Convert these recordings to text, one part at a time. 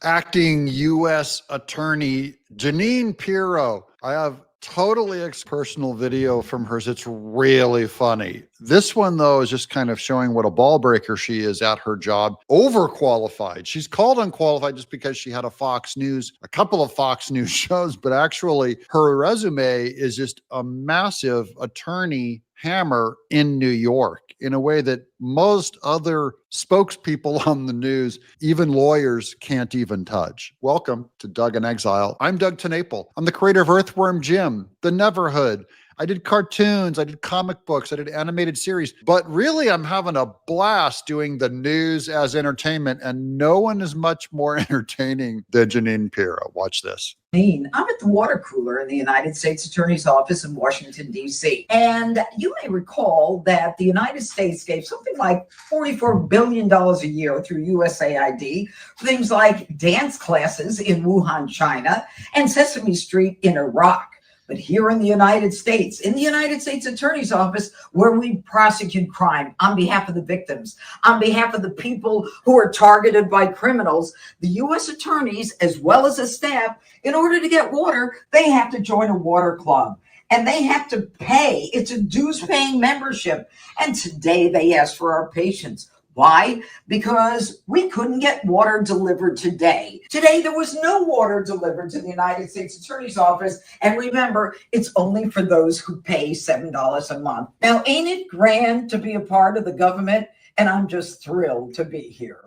acting U.S. Attorney Jeanine Pirro. I have totally personal video from hers. It's really funny. This one, though, is just kind of showing what a ball breaker she is at her job. Overqualified. She's called unqualified just because she had a couple of Fox News shows, but actually her resume is just a massive attorney hammer in New York in a way that most other spokespeople on the news, even lawyers, can't even touch. Welcome to Doug in Exile. I'm Doug TenNapel. I'm the creator of Earthworm Jim, The Neverhood. I did cartoons, I did comic books, I did animated series, but really I'm having a blast doing the news as entertainment, and no one is much more entertaining than Jeanine Pirro. Watch this. I'm at the water cooler in the United States Attorney's Office in Washington, D.C. And you may recall that the United States gave something like $44 billion a year through USAID for things like dance classes in Wuhan, China, and Sesame Street in Iraq. But here in the United States Attorney's Office, where we prosecute crime on behalf of the victims, on behalf of the people who are targeted by criminals, the U.S. attorneys, as well as the staff, in order to get water, they have to join a water club. And they have to pay. It's a dues-paying membership. And today they ask for our patience. Why? Because we couldn't get water delivered today. Today, there was no water delivered to the United States Attorney's Office. And remember, it's only for those who pay $7 a month. Now, ain't it grand to be a part of the government? And I'm just thrilled to be here.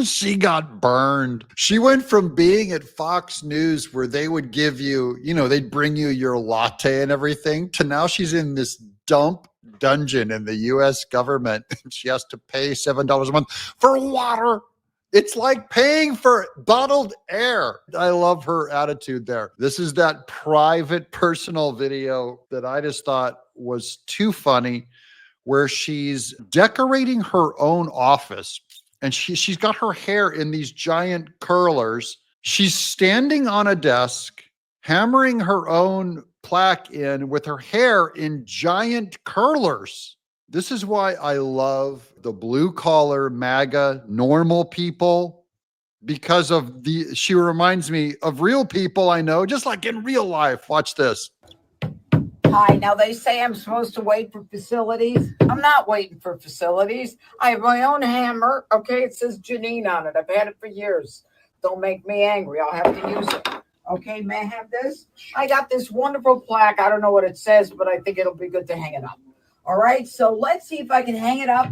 She got burned. She went from being at Fox News where they would give you, they'd bring you your latte and everything, to now she's in this dump dungeon in the U.S. government. She has to pay $7 a month for water. It's like paying for bottled air. I love her attitude there. This is that private personal video that I just thought was too funny, where she's decorating her own office. And she's got her hair in these giant curlers. She's standing on a desk, hammering her own plaque in with her hair in giant curlers. This is why I love the blue collar MAGA normal people, because she reminds me of real people I know, just like in real life. Watch this. Hi, now they say I'm supposed to wait for facilities. I'm not waiting for facilities. I have my own hammer. Okay, it says Jeanine on it. I've had it for years. Don't make me angry. I'll have to use it. Okay, may I have this? I got this wonderful plaque. I don't know what it says, but I think it'll be good to hang it up. All right, so let's see if I can hang it up.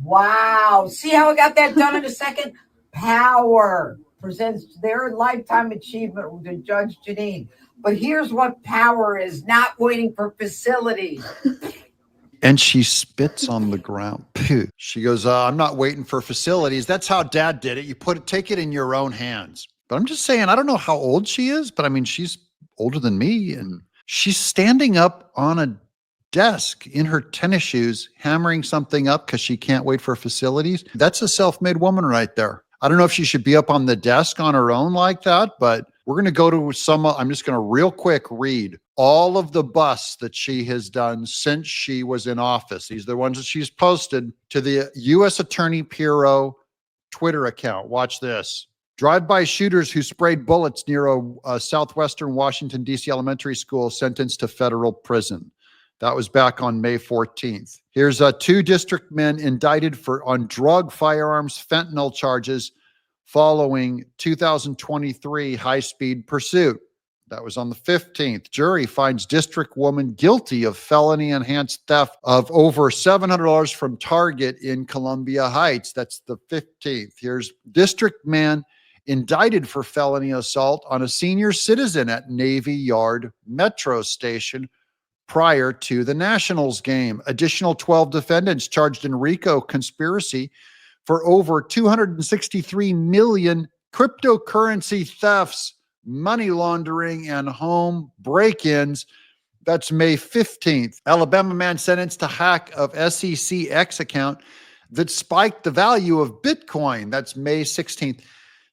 Wow, see how I got that done in a second? Power presents their lifetime achievement with the Judge Jeanine. But here's what power is: not waiting for facilities. And she spits on the ground. She goes, I'm not waiting for facilities. That's how Dad did it. You take it in your own hands. But I'm just saying, I don't know how old she is, but I mean, she's older than me. And she's standing up on a desk in her tennis shoes, hammering something up because she can't wait for facilities. That's a self-made woman right there. I don't know if she should be up on the desk on her own like that, but we're going to go to I'm just going to real quick read all of the busts that she has done since she was in office. These are the ones that she's posted to the U.S. Attorney Pirro Twitter account. Watch this. Drive-by shooters who sprayed bullets near a southwestern Washington, D.C. elementary school sentenced to federal prison. That was back on May 14th. Here's 2 district men indicted on drug, firearms, fentanyl charges following 2023 high-speed pursuit. That was on the 15th. Jury finds district woman guilty of felony enhanced theft of over $700 from Target in Columbia Heights. That's the 15th. Here's district man indicted for felony assault on a senior citizen at Navy Yard Metro Station prior to the Nationals game. Additional 12 defendants charged in RICO conspiracy for over 263 million cryptocurrency thefts, money laundering, and home break-ins. That's May 15th. Alabama man sentenced to hack of SEC X account that spiked the value of Bitcoin. That's May 16th.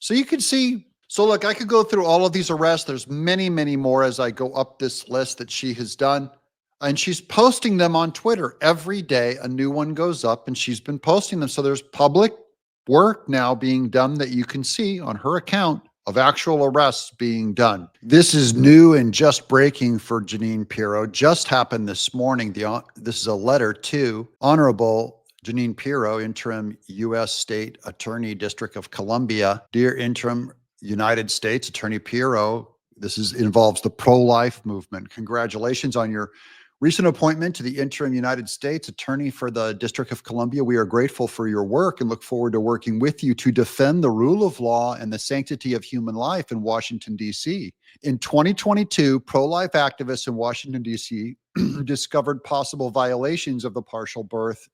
So you can see, so look, I could go through all of these arrests. There's many, many more as I go up this list that she has done. And she's posting them on Twitter. Every day, a new one goes up, and she's been posting them. So there's public work now being done that you can see on her account of actual arrests being done. This is new and just breaking for Jeanine Pirro. Just happened this morning. This is a letter to Honorable Jeanine Pirro, Interim U.S. State Attorney, District of Columbia. Dear Interim United States Attorney Pirro, involves the pro-life movement. Congratulations on your recent appointment to the Interim United States Attorney for the District of Columbia. We are grateful for your work and look forward to working with you to defend the rule of law and the sanctity of human life in Washington, D.C. In 2022, pro-life activists in Washington, D.C. discovered possible violations of the Partial Birth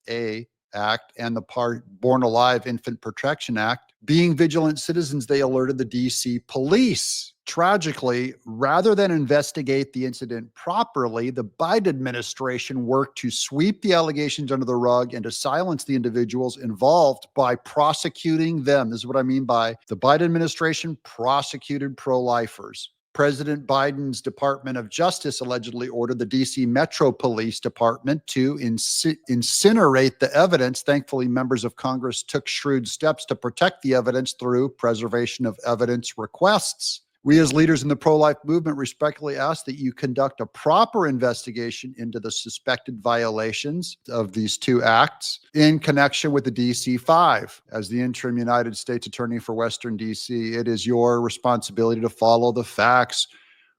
Act and the Born Alive Infant Protection Act. Being vigilant citizens, they alerted the DC police. Tragically, rather than investigate the incident properly, the Biden administration worked to sweep the allegations under the rug and to silence the individuals involved by prosecuting them. This is what I mean by the Biden administration prosecuted pro-lifers. President Biden's Department of Justice allegedly ordered the DC Metro Police Department to incinerate the evidence. Thankfully, members of Congress took shrewd steps to protect the evidence through preservation of evidence requests. We as leaders in the pro-life movement respectfully ask that you conduct a proper investigation into the suspected violations of these two acts in connection with the DC-5. As the interim United States Attorney for Western DC, it is your responsibility to follow the facts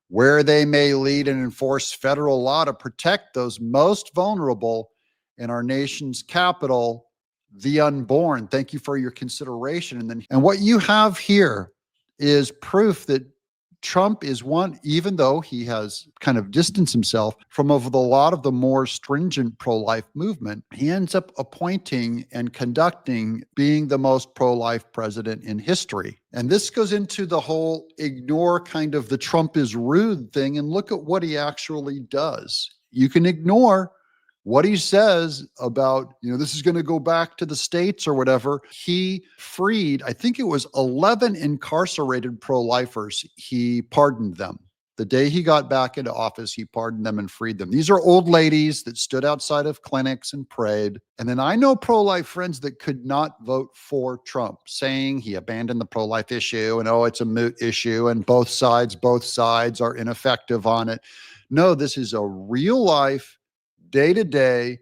where they may lead and enforce federal law to protect those most vulnerable in our nation's capital, the unborn. Thank you for your consideration. And what you have here is proof that Trump is one, even though he has kind of distanced himself from a lot of the more stringent pro-life movement, he ends up appointing and conducting being the most pro-life president in history. And this goes into the whole ignore kind of the Trump is rude thing and look at what he actually does. You can ignore what he says about, this is going to go back to the states or whatever. He freed, I think it was 11 incarcerated pro-lifers. He pardoned them. The day he got back into office, he pardoned them and freed them. These are old ladies that stood outside of clinics and prayed. And then I know pro-life friends that could not vote for Trump, saying he abandoned the pro-life issue and, it's a moot issue and both sides are ineffective on it. No, this is a real life, day-to-day,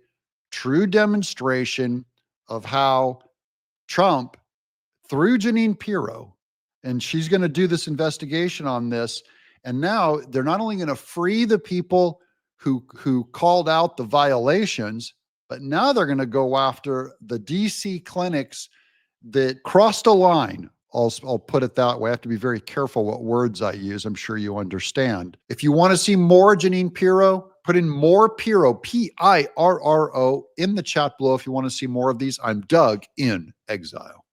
true demonstration of how Trump, through Jeanine Pirro, and she's going to do this investigation on this, and now they're not only going to free the people who called out the violations, but now they're going to go after the DC clinics that crossed a line. I'll put it that way. I have to be very careful what words I use. I'm sure you understand. If you want to see more Jeanine Pirro, put in more Pirro, Pirro, in the chat below. If you want to see more of these, I'm Doug in Exile.